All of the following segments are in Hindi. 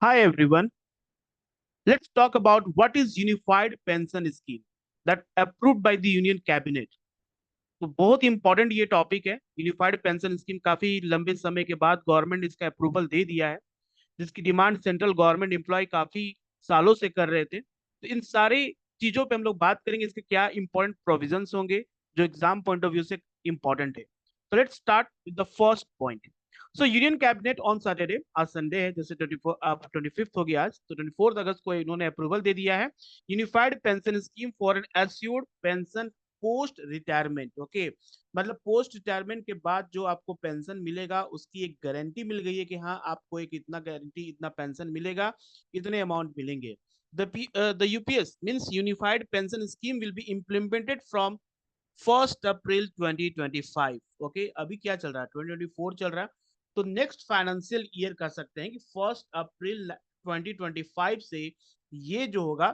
Hi everyone. Let's talk about what is Unified Pension Scheme that approved by the Union Cabinet. तो बहुत इंपॉर्टेंट ये टॉपिक है। यूनिफाइड पेंशन स्कीम काफी लंबे समय के बाद गवर्नमेंट इसका अप्रूवल दे दिया है, जिसकी डिमांड सेंट्रल गवर्नमेंट एम्प्लॉय काफी सालों से कर रहे थे। तो इन सारी चीजों पे हम लोग बात करेंगे, इसके क्या इंपॉर्टेंट प्रोविजंस होंगे जो एग्जाम पॉइंट ऑफ व्यू से इंपॉर्टेंट है। तो let's start with the first point. So union cabinet on Saturday, आज संडे है, जैसे 24 अब 25th हो गया आज, तो 24 अगस्त को इन्होंने अप्रूवल दे दिया है unified pension scheme for an assured pension post retirement. Okay, मतलब पोस्ट रिटायरमेंट के बाद जो आपको पेंशन मिलेगा उसकी एक गारंटी मिल गई है कि हाँ आपको एक इतना गारंटी, इतना पेंशन मिलेगा, इतने अमाउंट मिलेंगे। The UPS means Unified Pension Scheme will be implemented from 1 April 2025। Okay, अभी क्या चल रहा है, 2024 चल रहा है। तो नेक्स्ट फाइनेंशियल ईयर कह सकते हैं कि 1 अप्रैल 2025 से ये जो होगा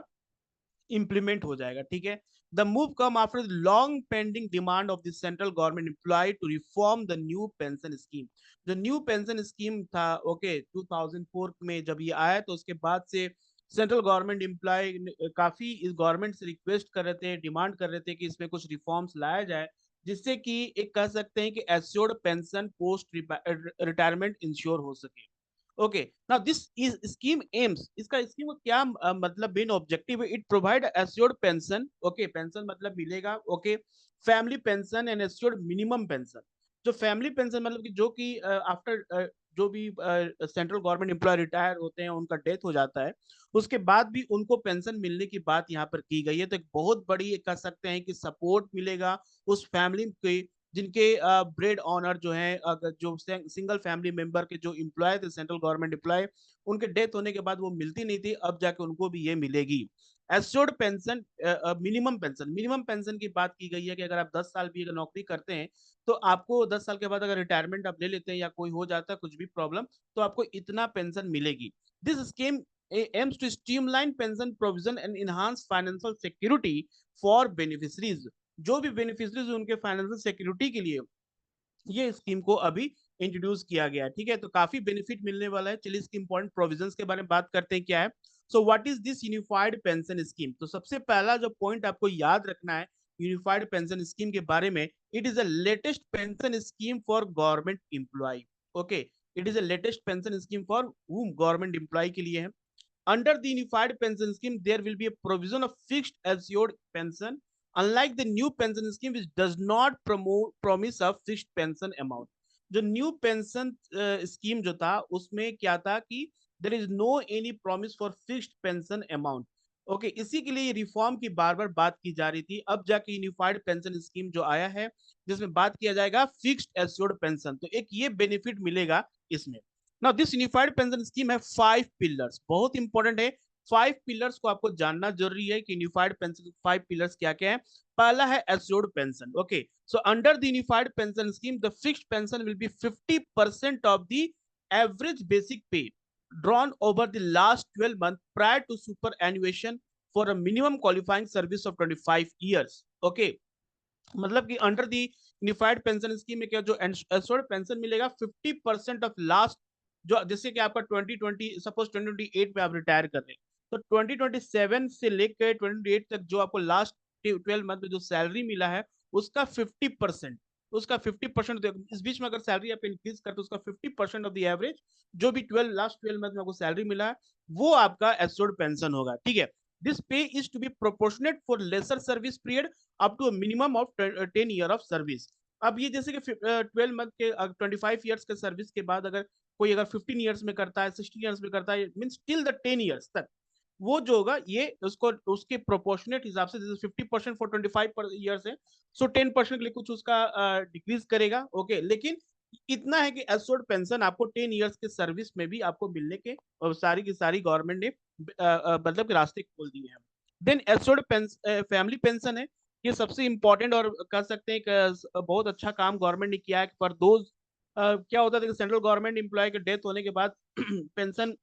इम्प्लीमेंट हो जाएगा। ठीक है। The move come after the long pending demand of the central government employ to reform the new pension scheme. जो न्यू पेंशन स्कीम था, ओके, 2004 में जब ये आया तो उसके बाद से सेंट्रल गवर्नमेंट एम्प्लॉय काफी इस गवर्नमेंट से रिक्वेस्ट कर रहे थे, डिमांड कर रहे थे कि इसमें कुछ रिफॉर्म्स लाया जाए, जिससे कि एक कह सकते हैं कि assured pension post retirement ensure हो सके। Okay, now this is scheme AIIMS, इसका स्कीम का क्या मतलब मेन ऑब्जेक्टिव है। It provide assured pension, okay, pension मतलब मिलेगा, okay, family pension and assured minimum pension. जो फैमिली पेंशन मतलब कि जो कि आफ्टर जो भी सेंट्रल गवर्नमेंट एम्प्लॉय रिटायर होते हैं, उनका डेथ हो जाता है, उसके बाद भी उनको पेंशन मिलने की बात यहाँ पर की गई है। तो एक बहुत बड़ी कह सकते हैं कि सपोर्ट मिलेगा उस फैमिली के जिनके ब्रेड ऑनर जो है, अगर जो सिंगल फैमिली मेंबर के जो एम्प्लॉय थे, सेंट्रल गवर्नमेंट एम्प्लॉय, उनके डेथ होने के बाद वो मिलती नहीं थी, अब जाके उनको भी ये मिलेगी। एश्योर्ड पेंशन, मिनिमम पेंशन की बात की गई है कि अगर आप 10 साल भी अगर नौकरी करते हैं तो आपको 10 साल के बाद अगर रिटायरमेंट आप ले लेते हैं या कोई हो जाता है कुछ भी प्रॉब्लम, तो आपको इतना पेंशन मिलेगी। This scheme aims to streamline pension provision and enhance financial security for beneficiaries। जो भी बेनिफिशरीज उनके फाइनेंशियल सिक्योरिटी के लिए ये स्कीम को अभी इंट्रोड्यूस किया गया है। ठीक है, तो काफी बेनिफिट मिलने वाला है। चलिए इसके इंपॉर्टेंट प्रोविजंस के बारे में बात करते हैं क्या है। So what is this unified pension scheme. तो सबसे पहला जो पॉइंट आपको याद रखना है यूनिफाइड पेंशन स्कीम के बारे में, it is a latest pension scheme for government employ. Okay, it is a latest pension scheme for whom government employ के लिए है। Under the unified pension scheme, there will be a provision of fixed assured pension, unlike the new pension scheme, which does not promise a fixed pension amount। जो न्यू पेंशन स्कीम जो था उसमें क्या था कि there is no any promise for fixed pension amount. Okay, इसी के लिए रिफॉर्म की बार बार बात की जा रही थी। अब जाके यूनिफाइड पेंशन स्कीम जो आया है जिसमें बात किया जाएगा फिक्स्ड एश्योर्ड पेंशन, तो एक ये बेनिफिट मिलेगा इसमें। Now this unified pension scheme है 5 पिलर्स, बहुत इंपॉर्टेंट है। 5 पिलर्स को आपको जानना जरूरी है कि यूनिफाइड पेंशन 5 पिलर्स क्या क्या है। पहला है assured pension. Okay, so under the unified pension scheme the fixed pension will be 50% of the average basic पे drawn over the last 12 months prior to superannuation for a minimum qualifying service of 25 years। okay, मतलब कि under the unified pension scheme में क्या जो एश्योर्ड पेंशन मिलेगा 50% ऑफ लास्ट, जो जैसे कि आपका 2020 सपोज 2028 में आप रिटायर कर रहे हैं, तो 2027 से लेकर 2028 तक जो आपको लास्ट 12 मंथ में जो सैलरी मिला है उसका 50%, उसका 50%, इस बीच में अगर सैलरी आप इंक्रीज करते उसका 50% ऑफ द एवरेज जो भी 12 मंथ में आपको सैलरी मिला है वो आपका एश्योर्ड पेंशन होगा। ठीक है, this pay is to be proportionate for lesser service period up to minimum of 10 year of service. अब ये जैसे कि 12 मंथ के 25 ईयर्स के सर्विस के बाद अगर कोई अगर 15 ईयर्स में करता है, 16 ईयर्स में करता है, मीन टिल द 10 ईयर्स तक, वो जो होगा ये उसको उसके प्रोपोर्शनेट हिसाब से, जैसे 50% फॉर 25 ईयर्स है, सो 10% के लिए कुछ उसका डिक्रीज करेगा। ओके, लेकिन इतना है कि एश्योर्ड पेंशन आपको 10 ईयर्स के सर्विस में भी आपको मिलने के सारी की सारी गवर्नमेंट ने मतलब के रास्ते खोल दिए हैं। देन एश्योर्ड फैमिली पेंशन है, ये सबसे इंपॉर्टेंट और कह सकते हैं एक बहुत अच्छा काम गवर्नमेंट ने किया है फॉर दोज। क्या होता था कि सेंट्रल गवर्नमेंट एम्प्लॉय के डेथ होने के बाद पेंशन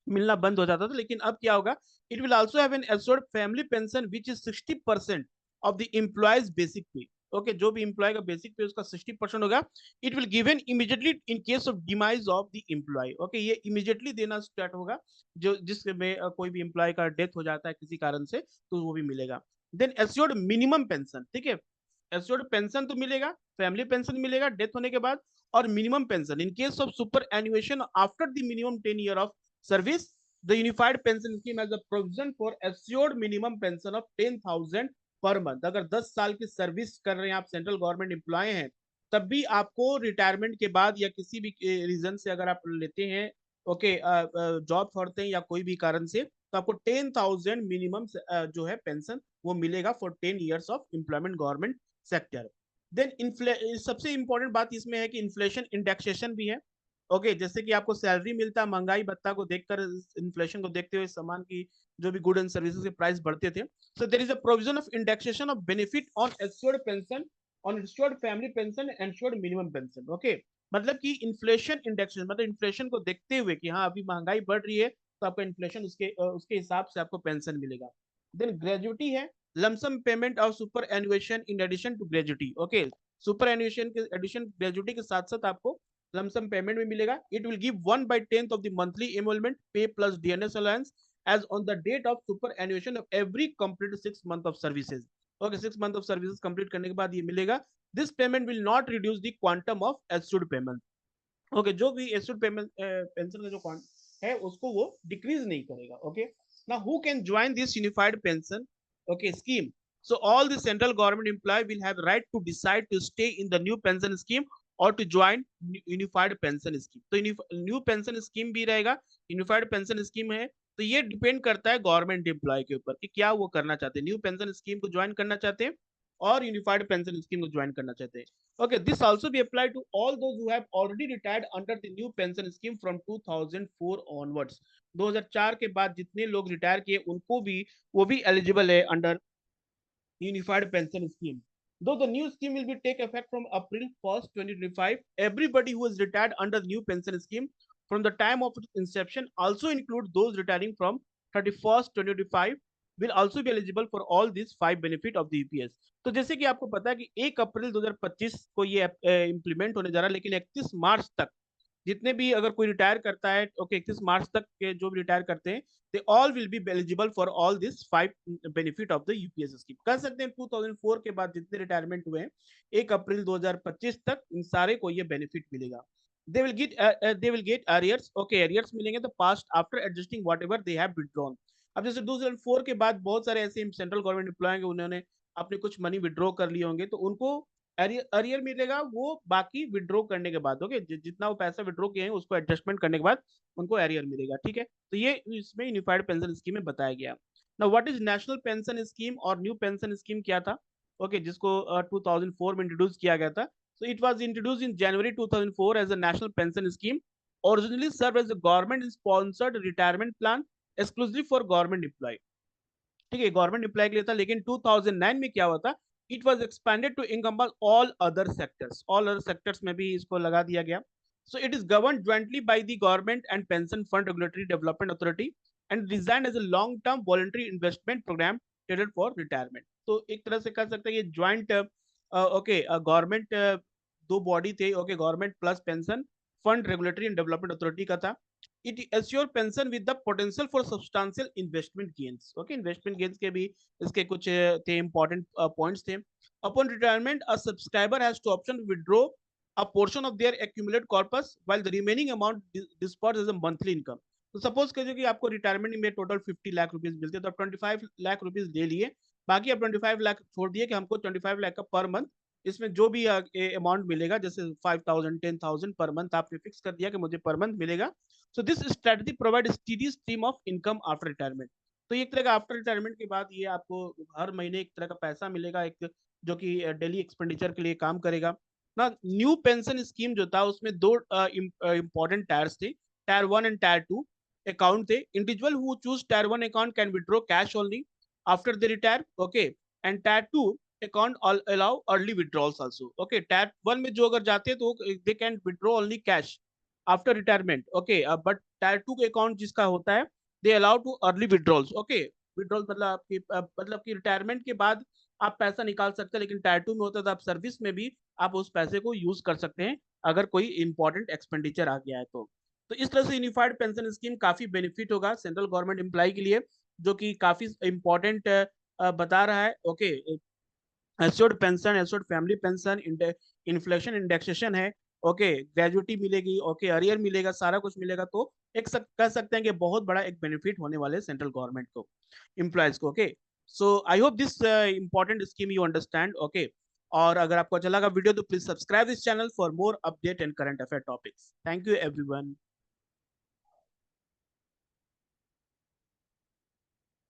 मिलना बंद हो जाता था, लेकिन अब क्या होगा, it will also have an assured family pension which is 60% of the employee's basic pay. Okay, जो भी एम्प्लॉय का बेसिक पे उसका 60% होगा, it will given immediately in case of demise of the employee. Okay, ये इमीडिएटली देना स्टार्ट होगा जो जिसमें कोई भी एम्प्लॉय का डेथ हो जाता है किसी कारण से, तो वो भी मिलेगा। देन एश्योर्ड मिनिमम पेंशन, ठीक है, एश्योर्ड पेंशन तो मिलेगा, फैमिली पेंशन मिलेगा डेथ होने के बाद, और minimum pension in case of superannuation after the minimum 10 year of service, the unified pension scheme has a provision for assured minimum pension of 10,000 per month. अगर 10 साल की सर्विस कर रहे हैं आप, सेंट्रल गवर्नमेंट एम्प्लॉय हैं, तब भी आपको रिटायरमेंट के बाद या किसी भी रीजन से अगर आप लेते हैं, ओके, जॉब छोड़ते हैं या कोई भी कारण से, तो आपको 10,000 मिनिमम जो है पेंशन वो मिलेगा for 10 years of employment government sector. Then सबसे इंपॉर्टेंट बात इसमें है कि इन्फ्लेशन इंडेक्सेशन भी है। ओके, जैसे कि आपको सैलरी मिलता है, महंगाई भत्ता को देखकर, इन्फ्लेशन को देखते हुए सामान की जो भी गुड एंड सर्विसेज के प्राइस बढ़ते थे। So there is a provision of indexation of benefit on assured pension, on assured family pension, assured minimum pension. Okay, मतलब कि इन्फ्लेशन इंडेक्सेशन मतलब इन्फ्लेशन को देखते हुए कि हाँ अभी महंगाई बढ़ रही है, तो आपका इन्फ्लेशन उसके हिसाब से आपको पेंशन मिलेगा। देन ग्रेजुटी है, लमसम पेमेंट और superannuation in addition to gratuity. Okay, superannuation के एडिशन ग्रेजुटी के साथ साथ आपको लमसम पेमेंट में मिलेगा। It will give 1/10 of the monthly emolument pay plus DNS allowance as on the date of superannuation of every complete 6 month of services। Okay, 6 month of services complete करने के बाद ये मिलेगा। This payment will not reduce the quantum of assured payment. Okay, जो भी एस्यूर्ड पेमेंट पेंशन का जो है उसको वो डिक्रीज नहीं करेगा। Okay, now who can join this unified pension, okay, scheme? So all the central government employee will have right to decide to stay in the new pension scheme or to join unified pension scheme। तो न्यू पेंशन स्कीम भी रहेगा, यूनिफाइड पेंशन स्कीम है, तो ये डिपेंड करता है गवर्नमेंट एम्प्लॉय के ऊपर कि क्या वो करना चाहते हैं, न्यू पेंशन स्कीम को ज्वाइन करना चाहते हैं और यूनिफाइड पेंशन स्कीम को ज्वाइन करना चाहते हैं। Okay, this also be applied to all those who have already retired under the new pension scheme from 2004 onwards। 2004 के बाद जितने लोग रिटायर किए उनको भी, वो भी एलिजिबल है under unified pension scheme. Though the new scheme will be take effect from April 1st, 2025, everybody who is retired under the new pension scheme from the time of its inception, also include those retiring from 31st 2025, will also be eligible for all these 5 benefit of the UPS. तो जैसे कि आपको पता है कि 1 अप्रैल 2025 को ये इम्प्लीमेंट होने जा रहा है, लेकिन 31 मार्च तक जितने भी अगर कोई रिटायर करता है, ओके, 31 मार्च तक के जो भी रिटायर करते हैं, they all will be eligible for all this 5 benefit of the UPS scheme. कह सकते हैं 2004 के बाद जितने रिटायरमेंट हुए हैं 1 अप्रैल 2025 तक, इन सारे को ये बेनिफिट मिलेगा। They will get arrears, okay, arrears मिलेंगे तो past after adjusting whatever they have withdrawn. अब जैसे 2004 के बाद बहुत सारे ऐसे सेंट्रल गवर्नमेंट एम्प्लॉय हैं, उन्होंने अपने कुछ मनी विड्रॉ कर लिए होंगे, तो उनको अरियर मिलेगा वो बाकी विड्रॉ करने के बाद। ओके, जितना वो पैसा विड्रॉ किए हैं उसको एडजस्टमेंट करने के बाद उनको अरियर मिलेगा। ठीक है, तो ये इसमें यूनिफाइड पेंशन स्कीम में बताया गया। Now what is national pension scheme और न्यू पेंशन स्कीम क्या था? ओके, जिसको 2004 में इंट्रोड्यूस किया गया था। So it was introduce in January 2004 as a national pension scheme, originally serve as a government sponsored retirement plan exclusive for government employ. ठीक है, गवर्नमेंट एम्प्लॉय के लिए था, लेकिन 2009 में क्या हुआ था, it was expanded to encompass all other sectors, all other sectors में भी इसको लगा दिया गया। So it is govern jointly by the government and pension fund regulatory development authority and design as a long term voluntary investment programme tailored for retirement. तो एक तरह से कह सकते हैं ये ज्वाइंट, ओके, गवर्नमेंट दो बॉडी थे, okay, government plus pension fund regulatory and development authority का था। it assure pension with the potential for substantial investment gains। okay, investment gains के भी इसके कुछ थे important points थे। upon retirement a subscriber has to option to withdraw a portion of their accumulated corpus while the remaining amount disbursed as a monthly income। तो सपोज करिए कि आपको रिटायरमेंट में टोटल 50 लाख रुपीज मिलते हैं, तो आप 25 लाख रुपीज ले लिए, बाकी आप 25 लाख छोड़ दिए कि हमको 25 लाख का पर मंथ इसमें जो भी अमाउंट मिलेगा, जैसे 5,000 10,000 पर मंथ आपने फिक्स कर दिया कि मुझे पर मंथ मिलेगा। So this strategy provide steady stream of income after retirement. तो एक तरह का आफ्टर रिटायरमेंट के बाद ये आपको हर महीने एक तरह का पैसा मिलेगा, एक जो कि डेली एक्सपेंडिचर के लिए काम करेगा ना। न्यू पेंशन स्कीम जो था उसमें दो इंपॉर्टेंट टायर्स थे, टायर 1 एंड टायर 2 अकाउंट थे। Individual who choose tyre 1 account can withdraw cash only after the retire, okay, and tyre 2 account allow early withdrawals also. Okay, tyre 1 में जो अगर जाते हैं तो they can withdraw only cash after retirement, okay, but tyre 2 के अकाउंट जिसका होता है they allow too early withdrawals. Okay, withdrawal मतलब आपकी मतलब कि रिटायरमेंट के बाद आप पैसा निकाल सकते हैं, लेकिन टायर 2 में होता है तो आप सर्विस में भी आप उस पैसे को यूज कर सकते हैं अगर कोई इंपॉर्टेंट एक्सपेंडिचर आ गया है तो इस तरह से यूनिफाइड पेंशन स्कीम काफी बेनिफिट होगा सेंट्रल गवर्नमेंट एम्प्लॉय के लिए, जो कि काफी इंपॉर्टेंट बता रहा है। Okay, assured pension, assured family pension, inflation indexation है, ओके, ग्रेजुटी मिलेगी, ओके, अरियर मिलेगा, सारा कुछ मिलेगा। तो कह सकते हैं कि बहुत बड़ा एक बेनिफिट होने वाले सेंट्रल गवर्नमेंट को, एम्प्लॉयज को। Okay, so I hope this important scheme you understand. Okay, और अगर आपको अच्छा लगा वीडियो तो please subscribe this channel for more update and current affair topics. Thank you everyone.